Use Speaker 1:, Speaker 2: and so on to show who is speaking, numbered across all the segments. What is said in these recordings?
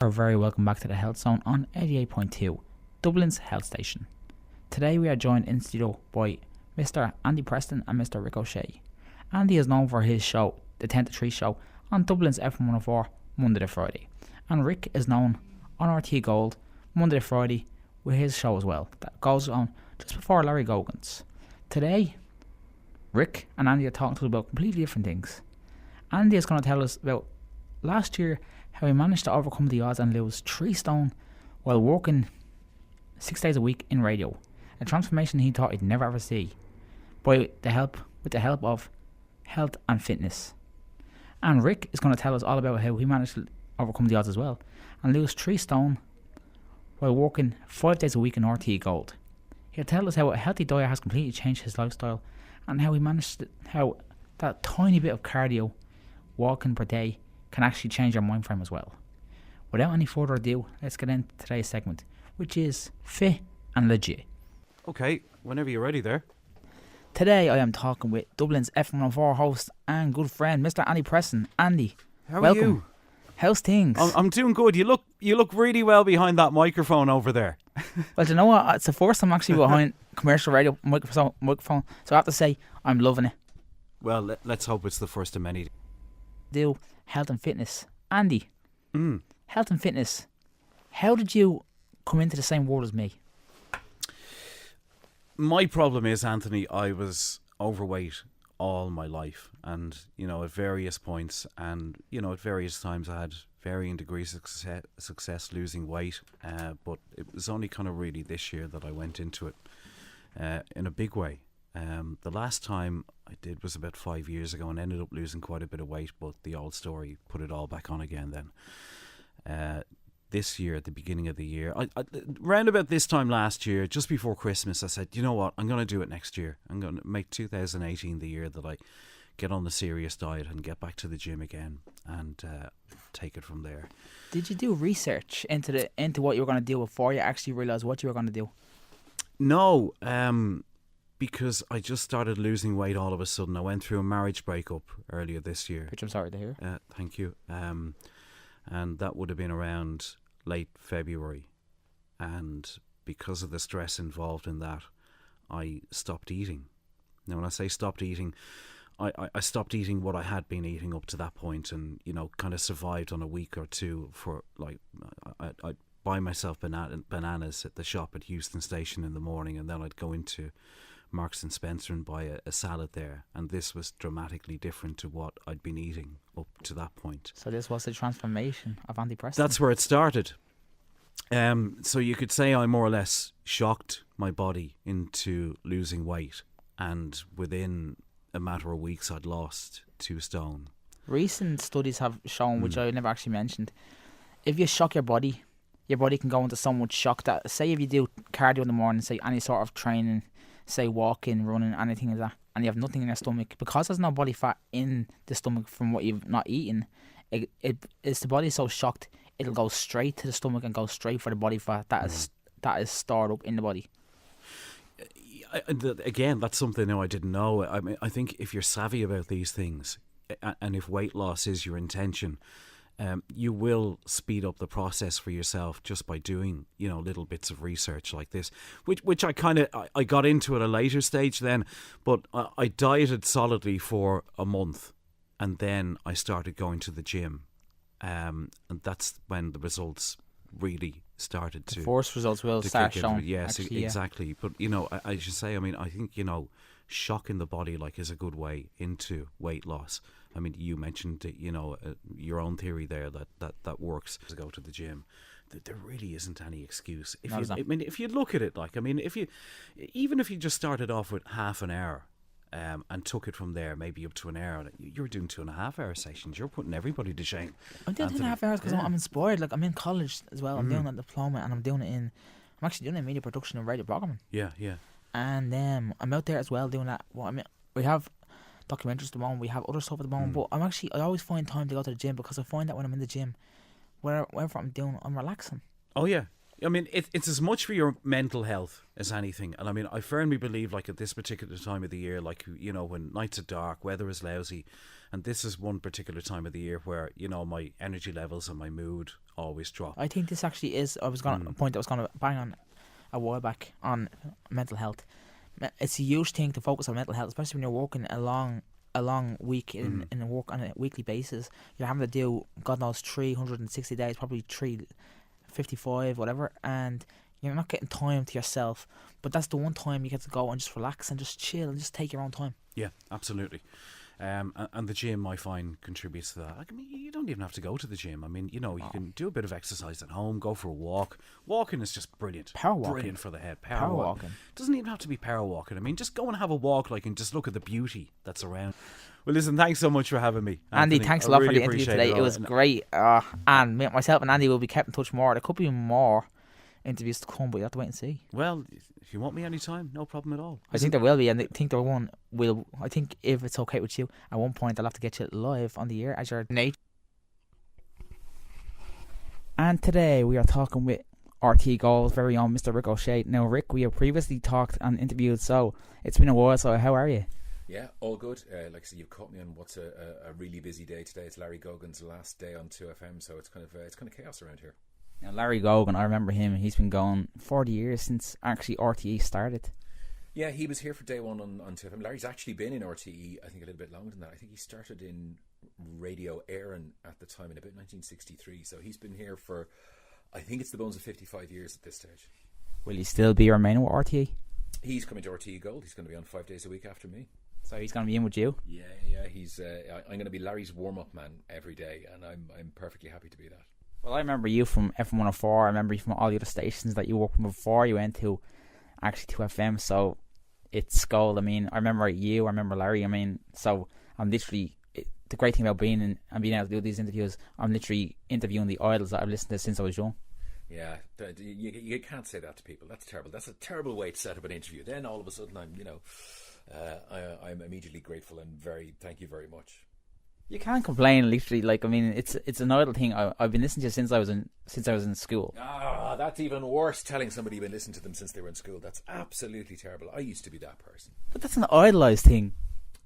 Speaker 1: Are very welcome back to the Health Zone on 88.2, Dublin's health station. Today we are joined in studio by Mr. Andy Preston and Mr. Rick O'Shea. Andy is known for his show, the 10 to 3 show, on Dublin's FM104, Monday to Friday. And Rick is known on RT Gold, Monday to Friday, with his show as well, that goes on just before Larry Gogan's. Today, Rick and Andy are talking to us about completely different things. Andy is going to tell us about last year how he managed to overcome the odds and lose 3 stone while working 6 days a week in radio, a transformation he thought he'd never ever see, with the help of health and fitness. And Rick is going to tell us all about how he managed to overcome the odds as well and lose 3 stone while working 5 days a week in RT Gold. He'll tell us how a healthy diet has completely changed his lifestyle and how he managed how that tiny bit of cardio, walking per day, can actually change your mind frame as well. Without any further ado, let's get into today's segment, which is Fit and Legit.
Speaker 2: Okay, whenever you're ready there.
Speaker 1: Today I am talking with Dublin's FM104 host and good friend, Mr. Andy Preston. Andy,
Speaker 2: How
Speaker 1: welcome.
Speaker 2: are you?
Speaker 1: How's things?
Speaker 2: I'm doing good. You look really well behind that microphone over there.
Speaker 1: Well, do you know what? It's the first time actually behind commercial radio microphone, so I have to say I'm loving it.
Speaker 2: Well, let's hope it's the first of many.
Speaker 1: Do health and fitness. Andy, health and fitness. How did you come into the same world as me?
Speaker 2: My problem is, Anthony, I was overweight all my life, and at various points, and at various times, I had varying degrees of success losing weight. But it was only kind of really this year that I went into it in a big way. The last time I did was about 5 years ago and ended up losing quite a bit of weight, but the old story put it all back on again then. This year, at the beginning of the year, I round about this time last year, just before Christmas, I said, you know what, I'm going to do it next year. I'm going to make 2018 the year that I get on the serious diet and get back to the gym again and take it from there.
Speaker 1: Did you do research into what you were going to do before you actually realised what you were going to do?
Speaker 2: No, because I just started losing weight all of a sudden. I went through a marriage breakup earlier this year.
Speaker 1: Which I'm sorry to hear.
Speaker 2: Thank you. And that would have been around late February. And because of the stress involved in that, I stopped eating. Now, when I say stopped eating, I stopped eating what I had been eating up to that point, and kind of survived on a week or two for I'd buy myself bananas at the shop at Euston Station in the morning, and then I'd go into Marks and Spencer and buy a salad there, and this was dramatically different to what I'd been eating up to that point.
Speaker 1: So this was the transformation of Andy Preston.
Speaker 2: That's where it started. So you could say I more or less shocked my body into losing weight, and within a matter of weeks I'd lost 2 stone.
Speaker 1: Recent studies have shown, which I never actually mentioned, if you shock your body can go into so much shock that, say if you do cardio in the morning, say any sort of training, say walking, running, anything like that, and you have nothing in your stomach, because there's no body fat in the stomach from what you've not eaten, it's the body so shocked it'll go straight to the stomach and go straight for the body fat that is stored up in the body.
Speaker 2: Again, that's something I didn't know. I mean, I think if you're savvy about these things, and if weight loss is your intention, you will speed up the process for yourself just by doing, little bits of research like this, which I got into at a later stage then, but I dieted solidly for a month, and then I started going to the gym, and that's when the results really started to.
Speaker 1: The first results will start showing.
Speaker 2: Yes,
Speaker 1: actually,
Speaker 2: exactly. But I should say, I mean, I think shocking the body is a good way into weight loss. I mean, you mentioned your own theory there that works to go to the gym. There really isn't any excuse. If you look at it, even if you just started off with half an hour, and took it from there, maybe up to an hour, you're doing 2.5 hour sessions. You're putting everybody to shame.
Speaker 1: I'm doing 2.5 hours because I'm inspired. Like, I'm in college as well. I'm doing a diploma, and I'm actually doing it in media production and radio programming.
Speaker 2: Yeah.
Speaker 1: And I'm out there as well doing that. Well, I mean, we have documentaries at the moment, we have other stuff at the moment, but I always find time to go to the gym, because I find that when I'm in the gym, whatever I'm doing, I'm relaxing.
Speaker 2: Oh yeah, I mean, it's as much for your mental health as anything. And I mean, I firmly believe, at this particular time of the year, when nights are dark, weather is lousy, And this is one particular time of the year where, you know, my energy levels and my mood always drop.
Speaker 1: I think this actually is. I was going to a point I was going to bang on a while back on mental health. It's a huge thing to focus on mental health, especially when you're working a long week in work on a weekly basis. You're having to do God knows 360 days, probably 355, whatever, and you're not getting time to yourself. But that's the one time you get to go and just relax and just chill and just take your own time.
Speaker 2: Yeah, absolutely. And the gym, I find, contributes to that. I mean, you don't even have to go to the gym. I mean, you know, you can do a bit of exercise at home, go for a walk. Walking is just brilliant.
Speaker 1: Power walking.
Speaker 2: Brilliant for the head.
Speaker 1: Power walking.
Speaker 2: Doesn't even have to be power walking. I mean, just go and have a walk, like, and just look at the beauty that's around. Well, listen, thanks so much for having me,
Speaker 1: Andy, thanks a lot for the interview today. It was great. And myself and Andy will be kept in touch more. There could be more interviews to come, but you have to wait and see.
Speaker 2: Well, if you want me anytime, no problem at all.
Speaker 1: I think there will be, and I think there one will. I think if it's okay with you, at one point I'll have to get you live on the air as your Nate. And today we are talking with RTE Gold's very own Mr. Rick O'Shea. Now, Rick, we have previously talked and interviewed, so it's been a while. So how are you?
Speaker 3: Yeah, all good. Like I said, you've caught me on what's a really busy day today. It's Larry Gogan's last day on 2FM, so it's kind of chaos around here.
Speaker 1: Now, Larry Gogan, I remember him. He's been going 40 years since actually RTE started.
Speaker 3: Yeah, he was here for day one on 2FM. Larry's actually been in RTE, I think, a little bit longer than that. I think he started in Radio Éireann at the time in about 1963. So he's been here for, I think it's the bones of 55 years at this stage.
Speaker 1: Will he still be remaining with RTE?
Speaker 3: He's coming to RTE Gold. He's going to be on 5 days a week after me.
Speaker 1: So he's going to be in with you?
Speaker 3: Yeah. He's. I'm going to be Larry's warm-up man every day, and I'm perfectly happy to be that.
Speaker 1: Well, I remember you from FM104. I remember you from all the other stations that you worked with before you went to actually 2FM. So it's gold. I mean, I remember you. I remember Larry. I mean, so I'm literally. The great thing about being in and being able to do these interviews, I'm literally interviewing the idols that I've listened to since I was young.
Speaker 3: Yeah, you can't say that to people. That's terrible. That's a terrible way to set up an interview. Then all of a sudden, I'm immediately grateful and thank you very much.
Speaker 1: You can't complain, literally. Like, I mean, it's an idol thing. I've been listening to you since I was in school.
Speaker 3: That's even worse. Telling somebody you've been listening to them since they were in school. That's absolutely terrible. I used to be that person.
Speaker 1: But that's an idolized thing.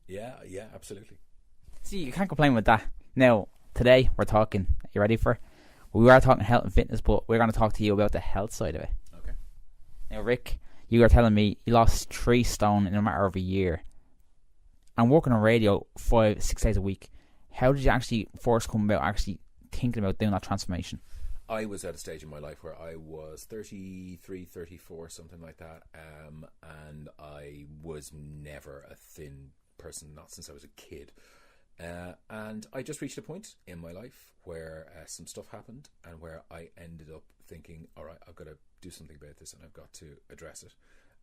Speaker 3: Yeah, absolutely.
Speaker 1: See, you can't complain with that. Now, today we're talking. Are you ready for? We are talking health and fitness, but we're going to talk to you about the health side of it.
Speaker 3: Okay.
Speaker 1: Now, Rick, you were telling me you lost 3 stone in a matter of a year. And working on radio 5-6 days a week. How did you actually first come about actually thinking about doing that transformation?
Speaker 3: I was at a stage in my life where I was 33, 34, something like that. And I was never a thin person, not since I was a kid. And I just reached a point in my life where some stuff happened and where I ended up thinking, all right, I've got to do something about this and I've got to address it.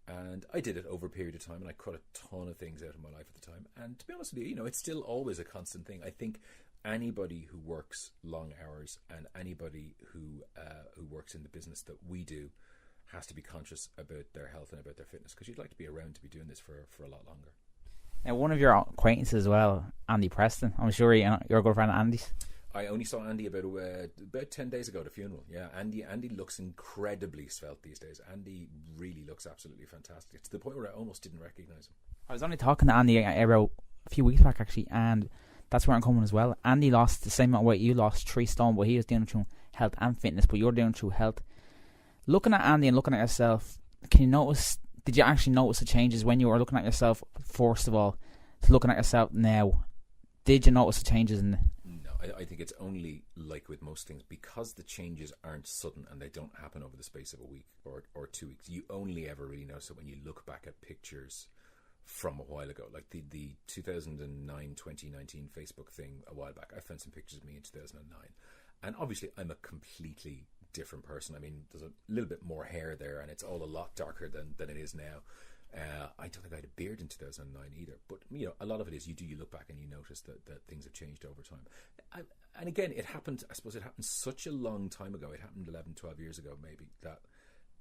Speaker 3: And I did it over a period of time, and I cut a ton of things out of my life at the time. And to be honest with you, it's still always a constant thing. I think anybody who works long hours and anybody who works in the business that we do has to be conscious about their health and about their fitness, because you'd like to be around to be doing this for a lot longer.
Speaker 1: Now, one of your acquaintances as well, Andy Preston. I'm sure you're a good friend of Andy's.
Speaker 3: I only saw Andy about 10 days ago at a funeral. Yeah, Andy looks incredibly svelte these days. Andy really looks absolutely fantastic. To the point where I almost didn't recognise him. I
Speaker 1: was only talking to Andy about a few weeks back, actually, and that's where I'm coming as well. Andy lost the same amount of weight you lost, 3 stone, but he was doing it through health and fitness, but you're doing it through health. Looking at Andy and looking at yourself, did you actually notice the changes when you were looking at yourself, first of all, to looking at yourself now? Did you notice the changes in
Speaker 3: I think it's only like with most things, because the changes aren't sudden and they don't happen over the space of a week or 2 weeks. You only ever really notice it when you look back at pictures from a while ago, like the 2009-2019 Facebook thing a while back. I found some pictures of me in 2009, and obviously I'm a completely different person. I mean, there's a little bit more hair there, and it's all a lot darker than it is now. I don't think I had a beard in 2009 either, but a lot of it is you look back and you notice that things have changed over time. And again, I suppose it happened such a long time ago. It happened 11, 12 years ago maybe, that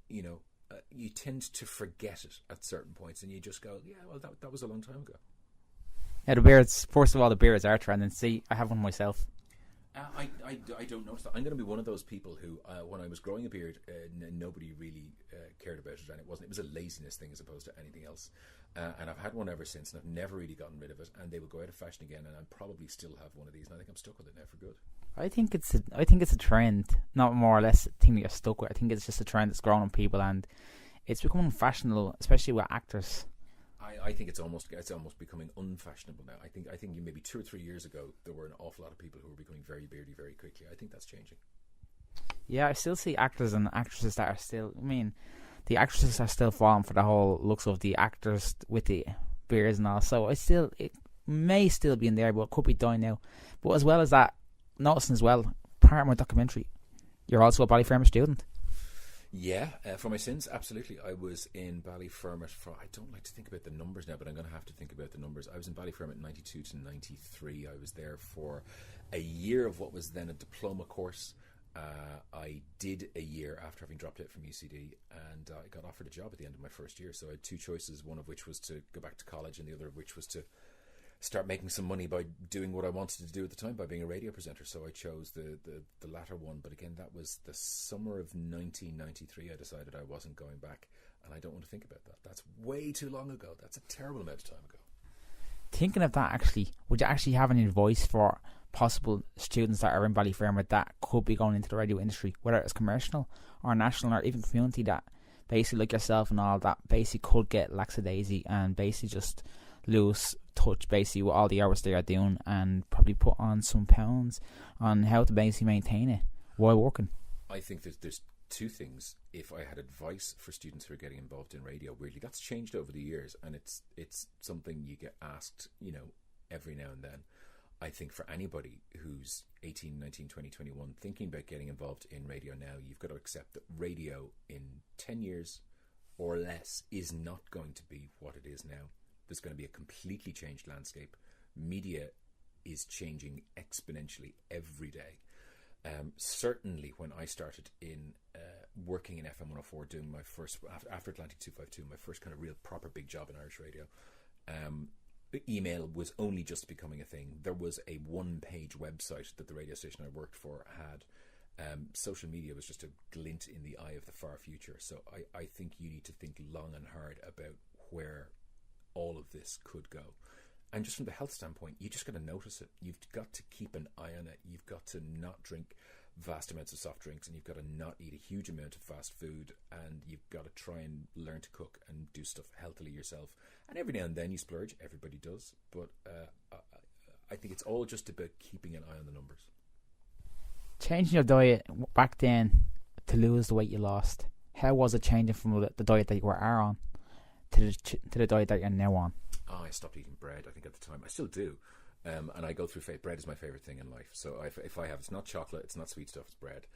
Speaker 3: you tend to forget it at certain points, and you just go, yeah, well, that was a long time ago.
Speaker 1: Yeah, the beards, first of all, the beards are trending. See, I have one myself.
Speaker 3: I don't notice that. I'm going to be one of those people who, when I was growing a beard, nobody really cared about it, and it was a laziness thing as opposed to anything else. And I've had one ever since, and I've never really gotten rid of it. And they will go out of fashion again, and I'll probably still have one of these. And I think I'm stuck with it now for good.
Speaker 1: I think it's a trend, not more or less a thing that you're stuck with. I think it's just a trend that's grown on people, and it's becoming fashionable, especially with actors.
Speaker 3: I think it's almost becoming unfashionable now. I think maybe 2 or 3 years ago there were an awful lot of people who were becoming very beardy very quickly. I think that's changing.
Speaker 1: Yeah, I still see actors and actresses that are still. I mean, the actresses are still falling for the whole looks of the actors with the beards and all. So it may still be in there, but it could be dying now. But as well as that, noticing as well, part of my documentary, you're also a Ballyfermot student.
Speaker 3: Yeah, for my sins, absolutely. I was in Ballyfermot for, I don't like to think about the numbers now, but I'm going to have to think about the numbers. I was in Ballyfermot 92 to 93. I was there for a year of what was then a diploma course. I did a year after having dropped out from UCD, and I got offered a job at the end of my first year. So I had two choices, one of which was to go back to college, and the other of which was to start making some money by doing what I wanted to do at the time, by being a radio presenter. So I chose the latter one. But again, that was the summer of 1993. I decided I wasn't going back, and I don't want to think about that. That's way too long ago. That's a terrible amount of time ago.
Speaker 1: Thinking of that, actually, would you actually have any advice for possible students that are in Ballyfermot that could be going into the radio industry, whether it's commercial or national or even community, that basically like yourself and all that basically could get lackadaisy and basically just lose touch basically with all the hours they are doing, and probably put on some pounds on how to basically maintain it while working?
Speaker 3: I think that there's two things. If I had advice for students who are getting involved in radio, weirdly, that's changed over the years, and it's something you get asked, every now and then. I think for anybody who's 18, 19, 20, 21 thinking about getting involved in radio now, you've got to accept that radio in 10 years or less is not going to be what it is now. There's going to be a completely changed landscape. Media is changing exponentially every day. Certainly when I started in working in FM 104, doing my first, after Atlantic 252, my first kind of real proper big job in Irish radio, email was only just becoming a thing. There was a one-page website that the radio station I worked for had. Social media was just a glint in the eye of the far future. So I think you need to think long and hard about where all of this could go. And just from the health standpoint, you just got to notice it. You've got to keep an eye on it. You've got to not drink vast amounts of soft drinks, and you've got to not eat a huge amount of fast food, and you've got to try and learn to cook and do stuff healthily yourself. And every now and then you splurge. Everybody does. But I think it's all just about keeping an eye on the numbers.
Speaker 1: Changing your diet back then to lose the weight you lost, how was it changing from the diet that you were on to the diet that you're now on?
Speaker 3: Oh, I stopped eating bread, I think, at the time. I still do. And I go through bread is my favourite thing in life. So if I have, it's not chocolate, it's not sweet stuff, it's bread.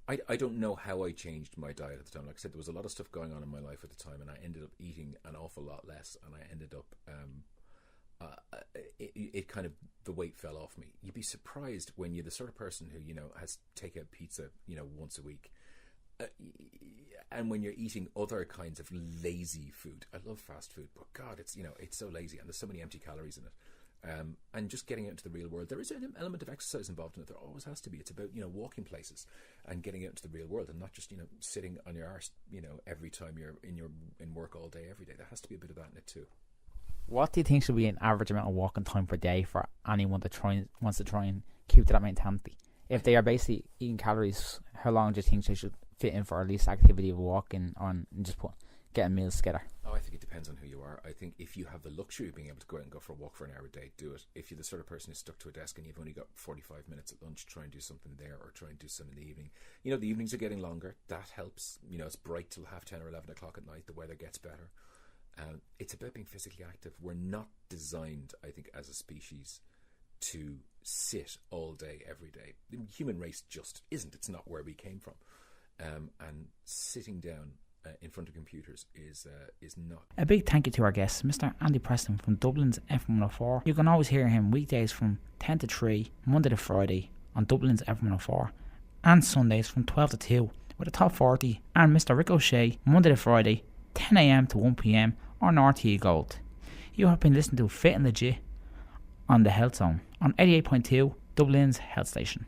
Speaker 3: I don't know how I changed my diet at the time. Like I said, there was a lot of stuff going on in my life at the time, and I ended up eating an awful lot less, and I ended up it kind of, the weight fell off me. You'd be surprised when you're the sort of person who has takeout pizza once a week, and when you're eating other kinds of lazy food. I love fast food, but God, it's it's so lazy, and there's so many empty calories in it. And just getting out into the real world, there is an element of exercise involved in it. There always has to be. It's about walking places and getting out into the real world, and not just sitting on your arse every time you're in work all day every day. There has to be a bit of that in it too.
Speaker 1: What do you think should be an average amount of walking time per day for anyone that wants to try and keep to that mentality? If they are basically eating calories, how long do you think they should fit in for at least activity of walking on and just getting meals together?
Speaker 3: Oh, I think it depends on who you are. I think if you have the luxury of being able to go out and go for a walk for an hour a day, do it. If you're the sort of person who's stuck to a desk and you've only got 45 minutes at lunch, try and do something there, or try and do some in the evening. The evenings are getting longer. That helps. It's bright till 10:30 or 11 o'clock at night. The weather gets better. It's about being physically active. We're not designed, I think, as a species to sit all day, every day. The human race just isn't. It's not where we came from. And sitting down in front of computers is not. A
Speaker 1: big thank you to our guest, Mr. Andy Preston from Dublin's FM 104. You can always hear him weekdays from 10 to 3, Monday to Friday on Dublin's FM 104, and Sundays from 12 to 2 with the Top 40 and Mr. Ricochet Monday to Friday, 10 a.m. to 1 p.m. on RTE Gold. You have been listening to Fit and Legit on the Health Zone on 88.2 Dublin's health station.